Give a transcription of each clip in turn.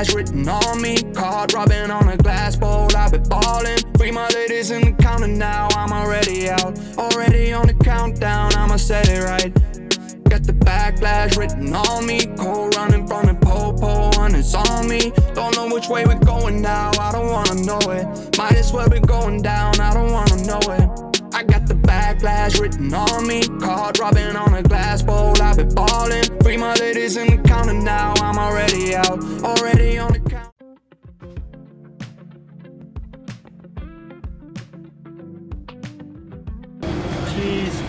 backlash written on me. Card robbing on a glass bowl, I've been ballin'. Free my ladies in the counter now, I'm already out. Already on the countdown, I'ma set it right. Got the backlash written on me. Cold running from the po-po and it's on me. Don't know which way we're going now, I don't wanna know it. Might as well be going down, I don't wanna know it. I got the backlash written on me. Card robbing on a glass bowl, I've been ballin'. Free my ladies in the counter now, I'm already out. Already on the count. Jeez.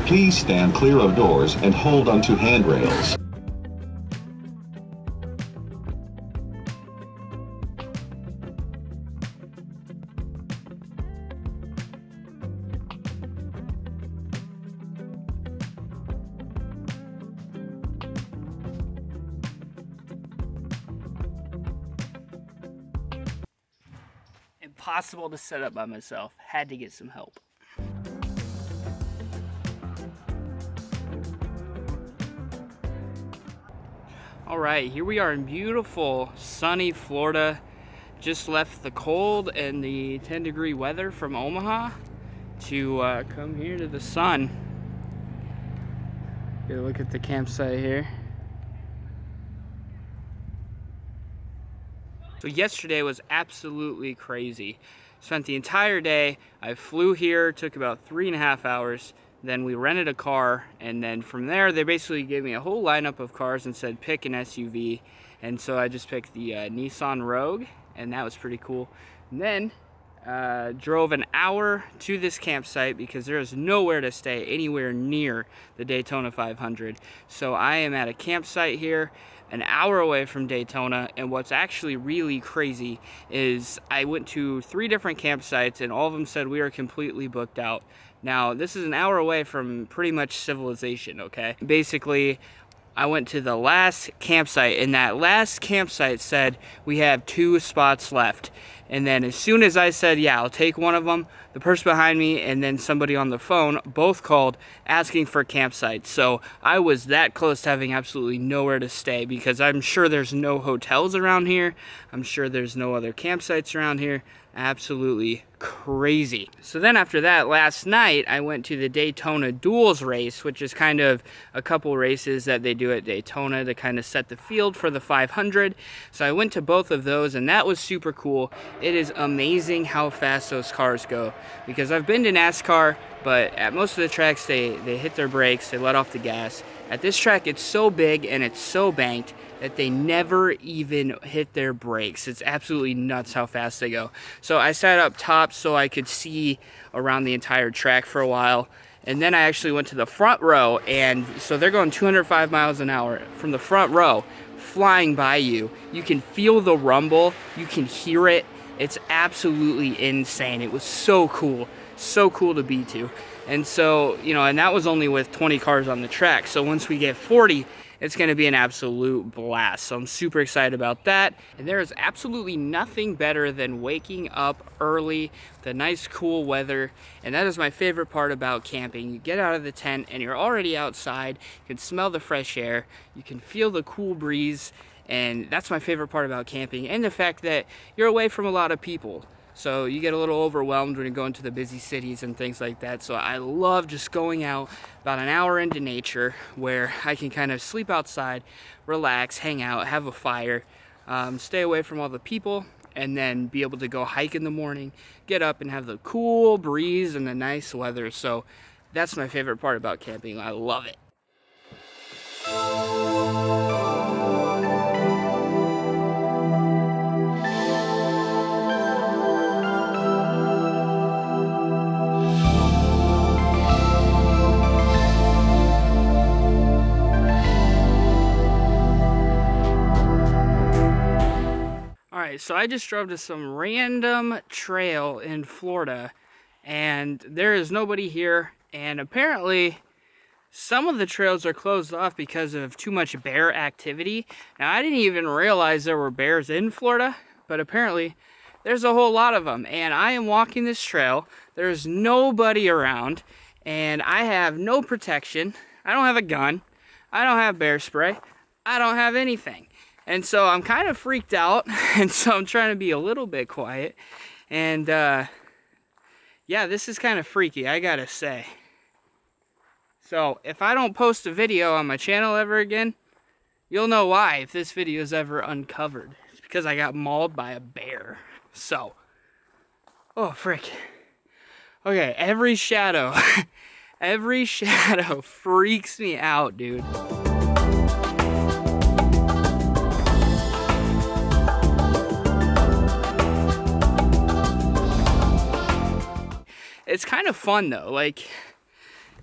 Please stand clear of doors and hold onto handrails. Impossible to set up by myself. Had to get some help. All right, here we are in beautiful, sunny Florida. Just left the cold and the 10-degree weather from Omaha to come here to the sun. Get a look at the campsite here. So yesterday was absolutely crazy. Spent the entire day. I flew here, took about 3.5 hours. Then we rented a car, and then from there they basically gave me a whole lineup of cars and said pick an SUV. And so I just picked the Nissan Rogue, and that was pretty cool. And then drove an hour to this campsite because there is nowhere to stay anywhere near the Daytona 500. So I am at a campsite here an hour away from Daytona, and what's actually really crazy is I went to 3 different campsites and all of them said we are completely booked out. Now, this is an hour away from pretty much civilization, okay? Basically, I went to the last campsite, and that last campsite said we have 2 spots left. And then as soon as I said, yeah, I'll take one of them, the person behind me and then somebody on the phone both called asking for campsites. So I was that close to having absolutely nowhere to stay because I'm sure there's no hotels around here. I'm sure there's no other campsites around here. Absolutely crazy. So then after that, last night I went to the Daytona Duels race, which is kind of a couple races that they do at Daytona to kind of set the field for the 500. So I went to both of those and that was super cool. It is amazing how fast those cars go because I've been to NASCAR, but at most of the tracks they hit their brakes, they let off the gas. At this track it's so big and it's so banked that they never even hit their brakes. It's absolutely nuts how fast they go. So I sat up top so I could see around the entire track for a while. And then I actually went to the front row, and so they're going 205 miles an hour from the front row, flying by you. You can feel the rumble, you can hear it. It's absolutely insane. It was so cool to be to. And so, you know, and that was only with 20 cars on the track. So once we get 40, it's going to be an absolute blast. So I'm super excited about that. And there is absolutely nothing better than waking up early, the nice cool weather. And that is my favorite part about camping. You get out of the tent and you're already outside. You can smell the fresh air. You can feel the cool breeze. And that's my favorite part about camping. And the fact that you're away from a lot of people. So you get a little overwhelmed when you go into the busy cities and things like that. So I love just going out about an hour into nature where I can kind of sleep outside, relax, hang out, have a fire, stay away from all the people, and then be able to go hike in the morning, get up and have the cool breeze and the nice weather. So that's my favorite part about camping. I love it. So I just drove to some random trail in Florida and there is nobody here, and apparently some of the trails are closed off because of too much bear activity. Now, I didn't even realize there were bears in Florida, but apparently there's a whole lot of them. And I am walking this trail. There's nobody around, and I have no protection. I don't have a gun. I don't have bear spray. I don't have anything. And so I'm kind of freaked out, and so I'm trying to be a little bit quiet. And yeah, this is kind of freaky, I gotta say. So if I don't post a video on my channel ever again, you'll know why if this video is ever uncovered. It's because I got mauled by a bear. So, oh frick. Okay, every shadow, every shadow freaks me out, dude. It's kind of fun though, like,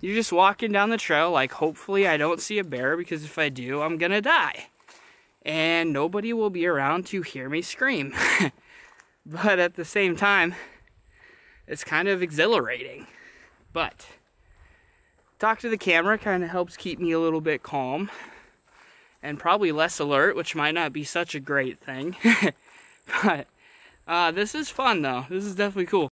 you're just walking down the trail, like, hopefully I don't see a bear, because if I do, I'm gonna die. And nobody will be around to hear me scream. But at the same time, it's kind of exhilarating. But talk to the camera kind of helps keep me a little bit calm. And probably less alert, which might not be such a great thing. But this is fun though, this is definitely cool.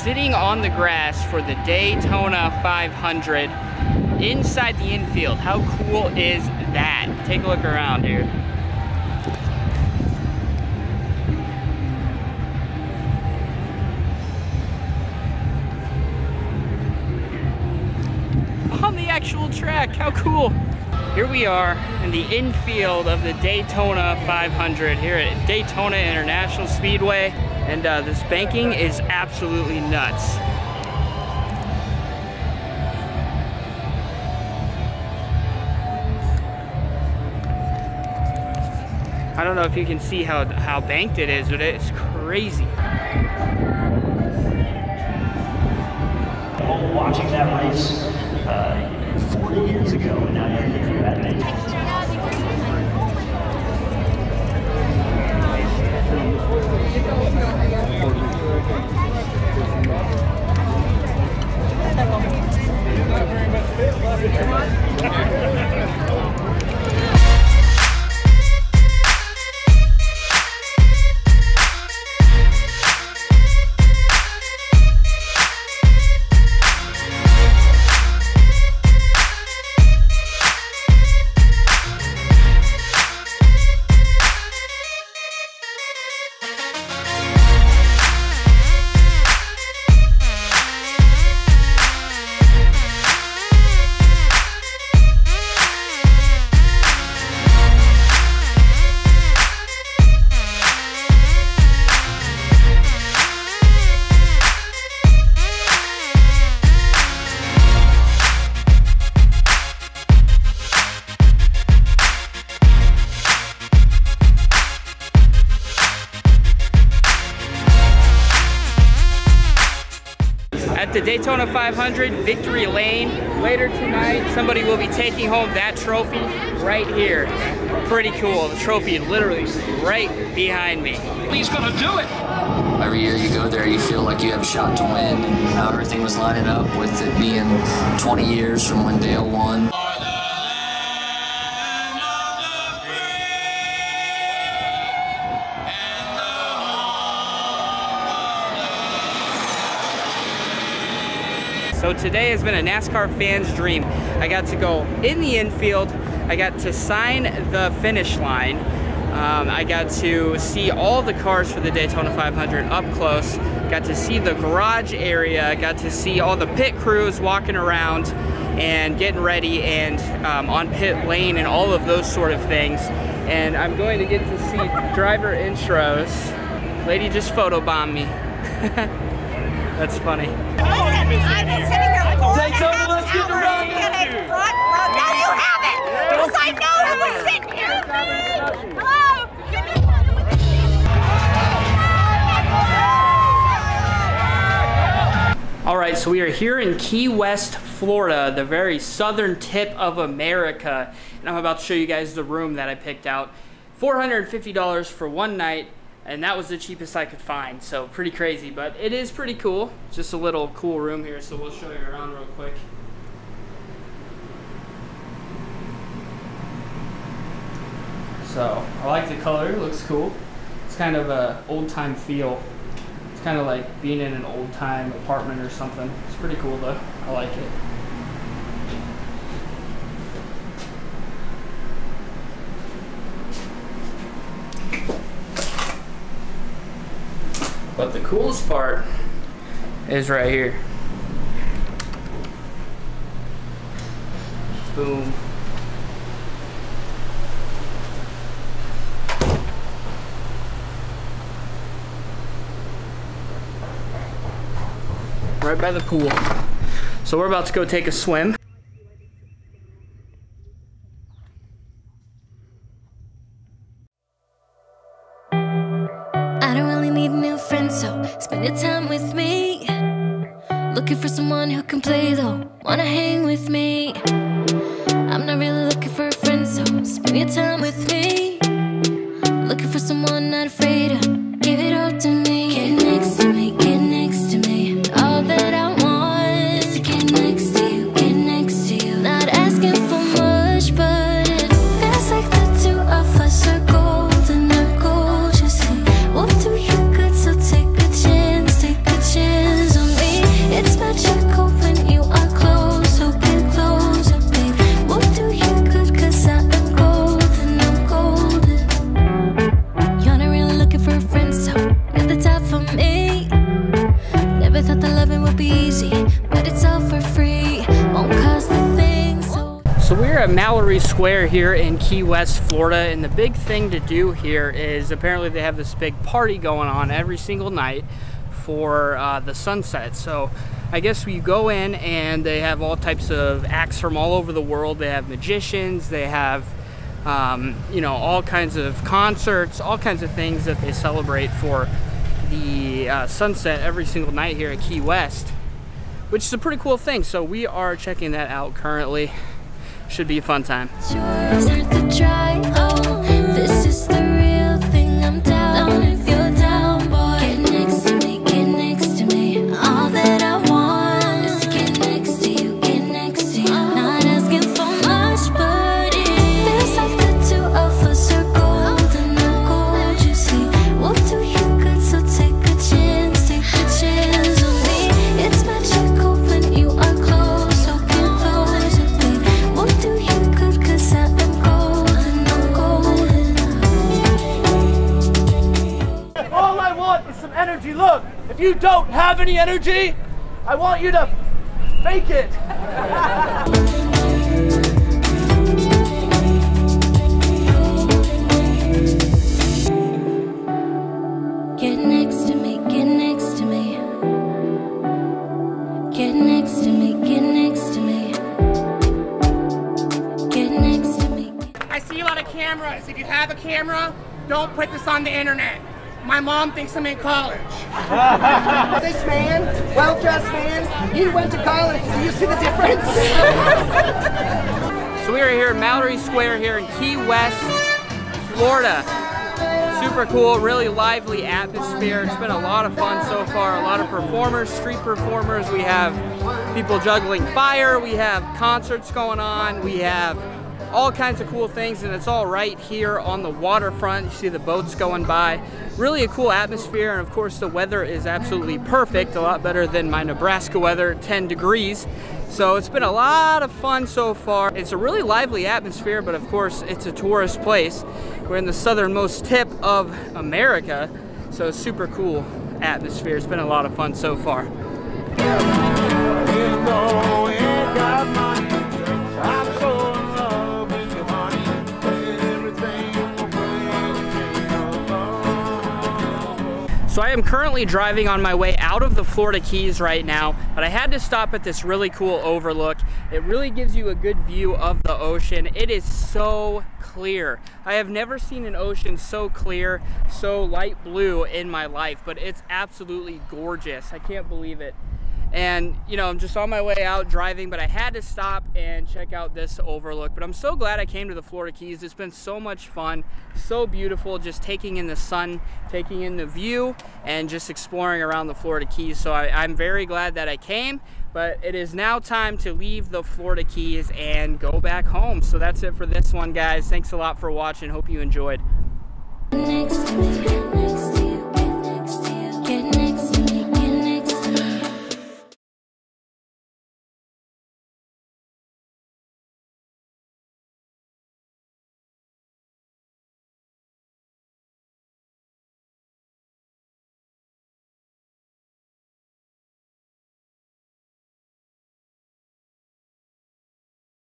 Sitting on the grass for the Daytona 500 inside the infield. How cool is that? Take a look around here. On the actual track, how cool. Here we are in the infield of the Daytona 500 here at Daytona International Speedway. And this banking is absolutely nuts. I don't know if you can see how banked it is, but it's crazy. Watching that race 40 years ago, and now you're here at Daytona. at the Daytona 500 Victory Lane. Later tonight, somebody will be taking home that trophy right here. Pretty cool. The trophy literally right behind me. He's gonna do it. Every year you go there, you feel like you have a shot to win. How everything was lining up with it being 20 years from when Dale won. So today has been a NASCAR fan's dream. I got to go in the infield, I got to sign the finish line, I got to see all the cars for the Daytona 500 up close, got to see the garage area, got to see all the pit crews walking around and getting ready and on pit lane and all of those sort of things. And I'm going to get to see driver intros. Lady just photobombed me. That's funny. I've been sitting here for Daytona, let's get around in a front row. Now you have it! Because I know I was sitting here. Hello! All right, so we are here in Key West, Florida, the very southern tip of America. And I'm about to show you guys the room that I picked out. $450 for one night. And that was the cheapest I could find, so pretty crazy, but it is pretty cool. Just a little cool room here, so we'll show you around real quick. So, I like the color, it looks cool. It's kind of a old-time feel. It's kind of like being in an old-time apartment or something. It's pretty cool though, I like it. But the coolest part is right here. Boom. Right by the pool. So we're about to go take a swim. So spend your time with me. Looking for someone who can play though, wanna hang with me. I'm not really looking for a friend, so spend your time with me. Looking for someone not afraid to give it all to me. Get next to me, get next to me. All that I want is to get next to you, get next to you. Not asking for much, but it feels like the two of us are golden, are gold, you see. We'll do you good, so take a chance on me. It's magical when you are close, so get closer, babe. We'll do you good, cause I am golden, I'm golden. You're not really looking for a friend, so you're the type for me. Never thought that loving would be easy, but it's all for free. Won't cost a thing, so we're at Mallory Square here in Key West, Florida, and the big thing to do here is apparently they have this big party going on every single night for the sunset. So I guess you go in and they have all types of acts from all over the world. They have magicians, they have you know, all kinds of concerts, all kinds of things that they celebrate for the sunset every single night here at Key West, which is a pretty cool thing. So we are checking that out currently. Should be a fun time. This is the real thing. I'm down if you're down, boy. Get next to me, get next to me. All that I want is to get next to you, get next to you. Not asking for much, but it feels like the two of us are golden, are gold, you see. We'll do you good, so take a chance on me. It's magical when you are close, so get closer, babe. We'll do you good, cause I am golden, I'm golden. All I want is some energy. Look, if you don't have any energy, I want you to fake it. Get next to me, get next to me. Get next to me, get next to me. Get next to me. I see a lot of cameras. If you have a camera, don't put this on the internet. My mom thinks I'm in college. This man, well-dressed man, he went to college. Do you see the difference? So we are here in Mallory Square here in Key West, Florida. Super cool, really lively atmosphere. It's been a lot of fun so far. A lot of performers, street performers. We have people juggling fire. We have concerts going on. We have all kinds of cool things, and it's all right here on the waterfront. You see the boats going by. Really a cool atmosphere, and of course the weather is absolutely perfect, a lot better than my Nebraska weather, 10 degrees. So it's been a lot of fun so far. It's a really lively atmosphere, but of course it's a tourist place. We're in the southernmost tip of America, so it's super cool atmosphere. It's been a lot of fun so far. So I am currently driving on my way out of the Florida Keys right now, but I had to stop at this really cool overlook. It really gives you a good view of the ocean. It is so clear. I have never seen an ocean so clear, so light blue in my life, but it's absolutely gorgeous. I can't believe it. And you know, I'm just on my way out driving, but I had to stop and check out this overlook. But I'm so glad I came to the Florida Keys. It's been so much fun, so beautiful, just taking in the sun, taking in the view, and just exploring around the Florida Keys. So I'm very glad that I came, but it is now time to leave the Florida Keys and go back home. So that's it for this one, guys. Thanks a lot for watching. Hope you enjoyed. Next to me.